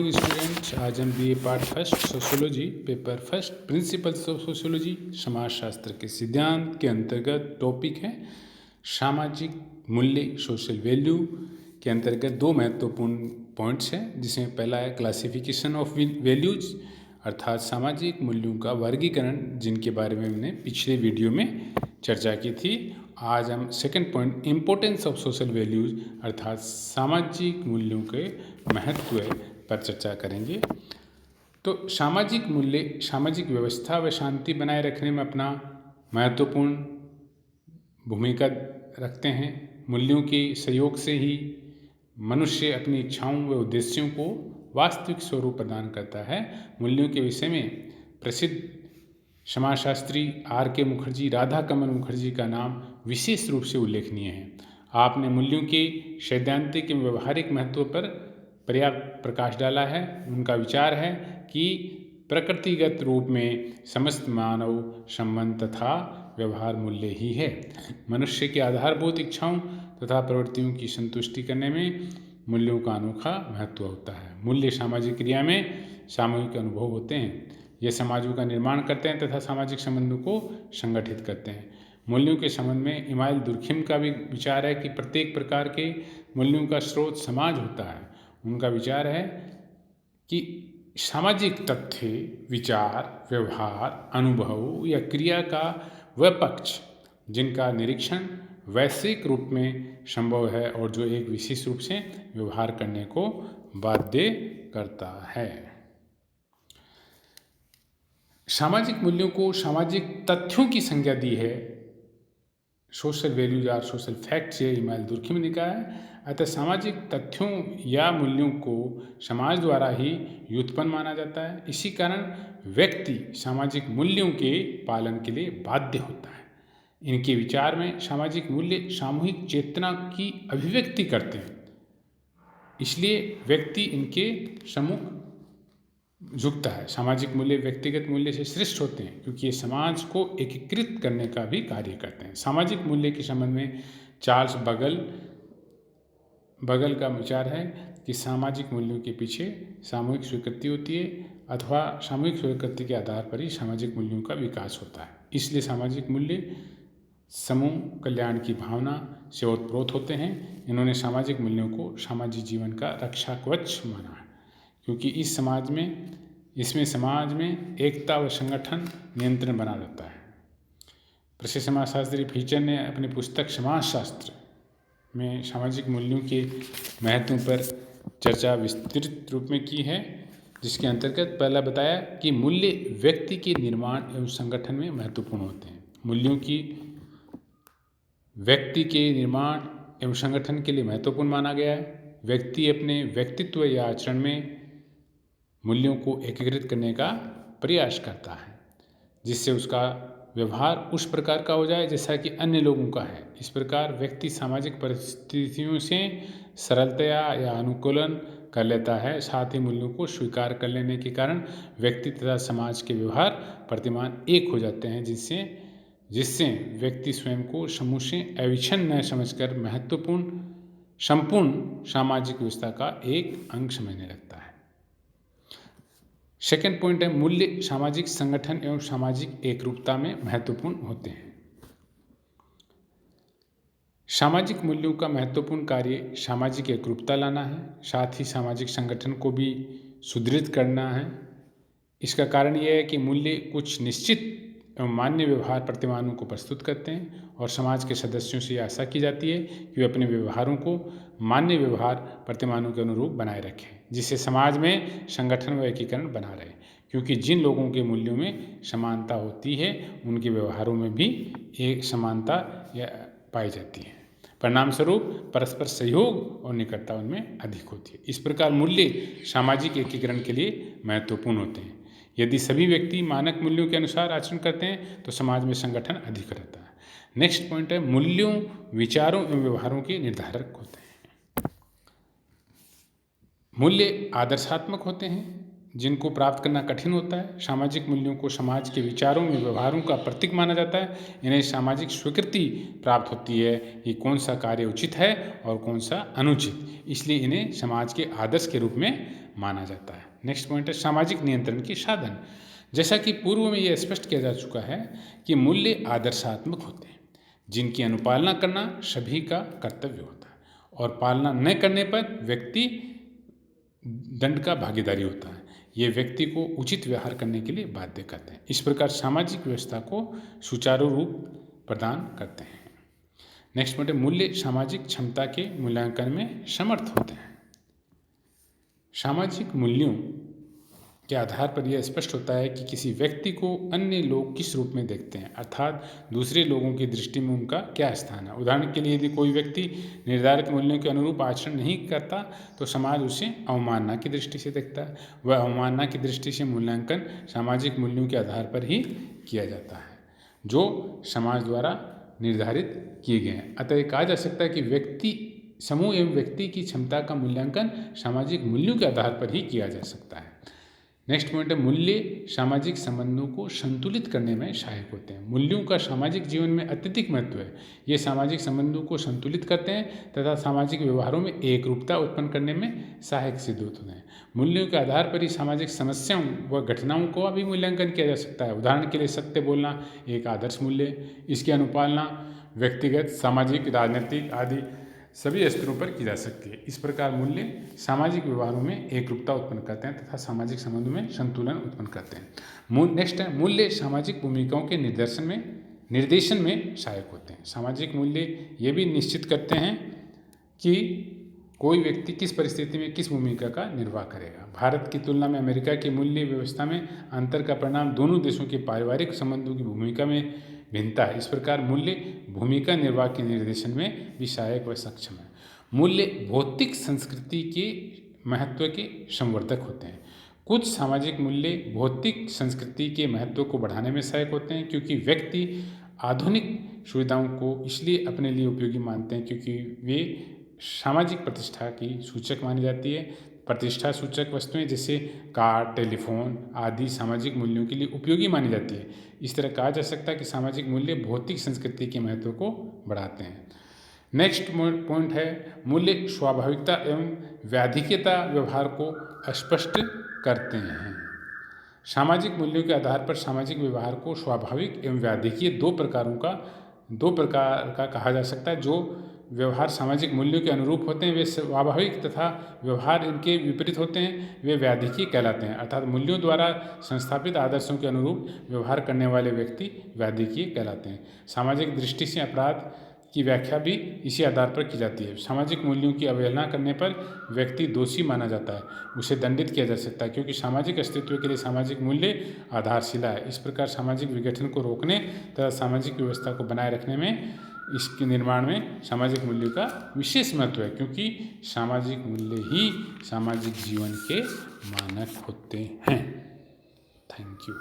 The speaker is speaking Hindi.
स्टूडेंट्स, आज हम BA part first sociology paper first principles of sociology समाज शास्त्र के सिद्धांत के अंतर्गत टॉपिक है सामाजिक मूल्य सोशल वैल्यू के अंतर्गत दो महत्वपूर्ण पॉइंट्स हैं, जिसमें पहला है क्लासिफिकेशन ऑफ वैल्यूज अर्थात सामाजिक मूल्यों का वर्गीकरण, जिनके बारे में हमने पिछले वीडियो में चर्चा की थी। आज हम second point importance of social values अर्थात सामाजिक मूल्यों के महत्व पर चर्चा करेंगे। तो सामाजिक मूल्य सामाजिक व्यवस्था व शांति बनाए रखने में अपना महत्वपूर्ण भूमिका रखते हैं। मूल्यों के सहयोग से ही मनुष्य अपनी इच्छाओं व उद्देश्यों को वास्तविक स्वरूप प्रदान करता है। मूल्यों के विषय में प्रसिद्ध समाजशास्त्री R.K. मुखर्जी, राधा कमल मुखर्जी का नाम विशेष रूप से उल्लेखनीय है। आपने मूल्यों के सैद्धांतिक एवं व्यवहारिक महत्व पर पर्याप्त प्रकाश डाला है। उनका विचार है कि प्रकृतिगत रूप में समस्त मानव संबंध तथा व्यवहार मूल्य ही है। मनुष्य की आधारभूत इच्छाओं तथा प्रवृत्तियों की संतुष्टि करने में मूल्यों का अनोखा महत्व होता है। मूल्य सामाजिक क्रिया में सामूहिक अनुभव होते हैं। ये समाजों का निर्माण करते हैं तथा सामाजिक संबंधों को संगठित करते हैं। मूल्यों के संबंध में इमाइल दुर्खिम का भी विचार है कि प्रत्येक प्रकार के मूल्यों का स्रोत समाज होता है। उनका विचार है कि सामाजिक तथ्य, विचार, व्यवहार, अनुभव या क्रिया का वह पक्ष जिनका निरीक्षण वैश्विक रूप में संभव है और जो एक विशेष रूप से व्यवहार करने को बाध्य करता है। सामाजिक मूल्यों को सामाजिक तथ्यों की संज्ञा दी है। Social values are social facts, ये इमाइल दुर्खिम ने कहा है। अतः सामाजिक तथ्यों या मूल्यों को समाज द्वारा ही व्युत्पन्न माना जाता है। इसी कारण व्यक्ति सामाजिक मूल्यों के पालन के लिए बाध्य होता है। इनके विचार में सामाजिक मूल्य सामूहिक चेतना की अभिव्यक्ति करते हैं, इसलिए व्यक्ति इनके सम्मुख झुकता है। सामाजिक मूल्य व्यक्तिगत मूल्य से श्रेष्ठ होते हैं क्योंकि ये समाज को एकीकृत करने का भी कार्य करते हैं। सामाजिक मूल्य के संबंध में चार्ल्स बगल का विचार है कि सामाजिक मूल्यों के पीछे सामूहिक स्वीकृति होती है अथवा सामूहिक स्वीकृति के आधार पर ही सामाजिक मूल्यों का विकास होता है। इसलिए सामाजिक मूल्य समूह कल्याण की भावना से ओतप्रोत होते हैं। इन्होंने सामाजिक मूल्यों को सामाजिक जीवन का रक्षा कवच माना है क्योंकि इसमें समाज में एकता व संगठन नियंत्रण बना रहता है। प्रसिद्ध समाजशास्त्री फीचर ने अपनी पुस्तक समाजशास्त्र में सामाजिक मूल्यों के महत्व पर चर्चा विस्तृत रूप में की है, जिसके अंतर्गत पहला बताया कि मूल्य व्यक्ति के निर्माण एवं संगठन में महत्वपूर्ण होते हैं। मूल्यों की व्यक्ति के निर्माण एवं संगठन के लिए महत्वपूर्ण माना गया है। व्यक्ति अपने व्यक्तित्व या आचरण में मूल्यों को एकीकृत करने का प्रयास करता है, जिससे उसका व्यवहार उस प्रकार का हो जाए जैसा कि अन्य लोगों का है। इस प्रकार व्यक्ति सामाजिक परिस्थितियों से सरलतया या अनुकूलन कर लेता है। साथ ही मूल्यों को स्वीकार कर लेने के कारण व्यक्ति तथा समाज के व्यवहार प्रतिमान एक हो जाते हैं, जिससे व्यक्ति स्वयं को समूह से अविच्छिन्न न समझकर संपूर्ण सामाजिक व्यवस्था का एक अंग समझने लगता है। सेकेंड पॉइंट है मूल्य सामाजिक संगठन एवं सामाजिक एकरूपता में महत्वपूर्ण होते हैं। सामाजिक मूल्यों का महत्वपूर्ण कार्य सामाजिक एकरूपता लाना है, साथ ही सामाजिक संगठन को भी सुदृढ़ करना है। इसका कारण यह है कि मूल्य कुछ निश्चित एवं मान्य व्यवहार प्रतिमानों को प्रस्तुत करते हैं और समाज के सदस्यों से आशा की जाती है कि वे अपने व्यवहारों को मान्य व्यवहार प्रतिमानों के अनुरूप बनाए रखें, जिससे समाज में संगठन व एकीकरण बना रहे। क्योंकि जिन लोगों के मूल्यों में समानता होती है उनके व्यवहारों में भी एक समानता पाई जाती है। परिणाम स्वरूप परस्पर सहयोग और निकटता उनमें अधिक होती है। इस प्रकार मूल्य सामाजिक एकीकरण के लिए महत्वपूर्ण होते हैं। यदि सभी व्यक्ति मानक मूल्यों के अनुसार आचरण करते हैं तो समाज में संगठन अधिक रहता है। नेक्स्ट पॉइंट है मूल्यों, विचारों एवं व्यवहारों के निर्धारक होते हैं। मूल्य आदर्शात्मक होते हैं जिनको प्राप्त करना कठिन होता है। सामाजिक मूल्यों को समाज के विचारों एवं व्यवहारों का प्रतीक माना जाता है। इन्हें सामाजिक स्वीकृति प्राप्त होती है कि कौन सा कार्य उचित है और कौन सा अनुचित, इसलिए इन्हें समाज के आदर्श के रूप में माना जाता है। नेक्स्ट पॉइंट है सामाजिक नियंत्रण के साधन। जैसा कि पूर्व में यह स्पष्ट किया जा चुका है कि मूल्य आदर्शात्मक होते हैं जिनकी अनुपालना करना सभी का कर्तव्य होता है और पालना न करने पर व्यक्ति दंड का भागीदारी होता है। ये व्यक्ति को उचित व्यवहार करने के लिए बाध्य करते हैं। इस प्रकार सामाजिक व्यवस्था को सुचारू रूप प्रदान करते हैं। नेक्स्ट पॉइंट है मूल्य सामाजिक क्षमता के मूल्यांकन में समर्थ होते हैं। सामाजिक मूल्यों के आधार पर यह स्पष्ट होता है कि किसी व्यक्ति को अन्य लोग किस रूप में देखते हैं, अर्थात दूसरे लोगों की दृष्टि में उनका क्या स्थान है। उदाहरण के लिए यदि कोई व्यक्ति निर्धारित मूल्यों के अनुरूप आचरण नहीं करता तो समाज उसे अवमानना की दृष्टि से देखता है। वह अवमानना की दृष्टि से मूल्यांकन सामाजिक मूल्यों के आधार पर ही किया जाता है जो समाज द्वारा निर्धारित किए गए हैं। अतः कहा जा सकता है कि व्यक्ति समूह एवं व्यक्ति की क्षमता का मूल्यांकन सामाजिक मूल्यों के आधार पर ही किया जा सकता है। नेक्स्ट पॉइंट है मूल्य सामाजिक संबंधों को संतुलित करने में सहायक होते हैं। मूल्यों का सामाजिक जीवन में अत्यधिक महत्व है। ये सामाजिक संबंधों को संतुलित करते हैं तथा सामाजिक व्यवहारों में एकरूपता उत्पन्न करने में सहायक सिद्ध होते हैं। मूल्यों के आधार पर ही सामाजिक समस्याओं व घटनाओं का भी मूल्यांकन किया जा सकता है। उदाहरण के लिए सत्य बोलना एक आदर्श मूल्य, इसकी अनुपालना व्यक्तिगत, सामाजिक, राजनीतिक आदि सभी स्तरों पर की जा सकती है। इस प्रकार मूल्य सामाजिक व्यवहारों में एकरूपता उत्पन्न करते हैं तथा सामाजिक संबंधों में संतुलन उत्पन्न करते हैं। नेक्स्ट है मूल्य सामाजिक भूमिकाओं के निर्देशन में सहायक होते हैं। सामाजिक मूल्य ये भी निश्चित करते हैं कि कोई व्यक्ति किस परिस्थिति में किस भूमिका का निर्वाह करेगा। भारत की तुलना में अमेरिका की मूल्य व्यवस्था में अंतर का परिणाम दोनों देशों के पारिवारिक संबंधों की भूमिका में भिन्नता है। इस प्रकार मूल्य भूमिका निर्वाह के निर्देशन में भी सहायक व सक्षम है। मूल्य भौतिक संस्कृति के महत्व के संवर्धक होते हैं। कुछ सामाजिक मूल्य भौतिक संस्कृति के महत्व को बढ़ाने में सहायक होते हैं क्योंकि व्यक्ति आधुनिक सुविधाओं को इसलिए अपने लिए उपयोगी मानते हैं क्योंकि वे सामाजिक प्रतिष्ठा की सूचक मानी जाती है। प्रतिष्ठा सूचक वस्तुएं जैसे कार, टेलीफोन आदि सामाजिक मूल्यों के लिए उपयोगी मानी जाती है। इस तरह कहा जा सकता है कि सामाजिक मूल्य भौतिक संस्कृति के महत्व को बढ़ाते हैं। नेक्स्ट पॉइंट है मूल्य स्वाभाविकता एवं व्याधिकता व्यवहार को स्पष्ट करते हैं। सामाजिक मूल्यों के आधार पर सामाजिक व्यवहार को स्वाभाविक एवं व्याधिकीय दो प्रकार का कहा जा सकता है। जो व्यवहार सामाजिक मूल्यों के अनुरूप होते हैं वे स्वाभाविक तथा व्यवहार इनके विपरीत होते हैं वे व्याधिकीय कहलाते हैं। अर्थात मूल्यों द्वारा संस्थापित आदर्शों के अनुरूप व्यवहार करने वाले व्यक्ति व्याधिकीय कहलाते हैं। सामाजिक दृष्टि से अपराध की व्याख्या भी इसी आधार पर की जाती है। सामाजिक मूल्यों की अवहेलना करने पर व्यक्ति दोषी माना जाता है, उसे दंडित किया जा सकता है क्योंकि सामाजिक अस्तित्व के लिए सामाजिक मूल्य आधारशिला है। इस प्रकार सामाजिक विघटन को रोकने तथा सामाजिक व्यवस्था को बनाए रखने में इसके निर्माण में सामाजिक मूल्यों का विशेष महत्व है क्योंकि सामाजिक मूल्य ही सामाजिक जीवन के मानक होते हैं। Thank you.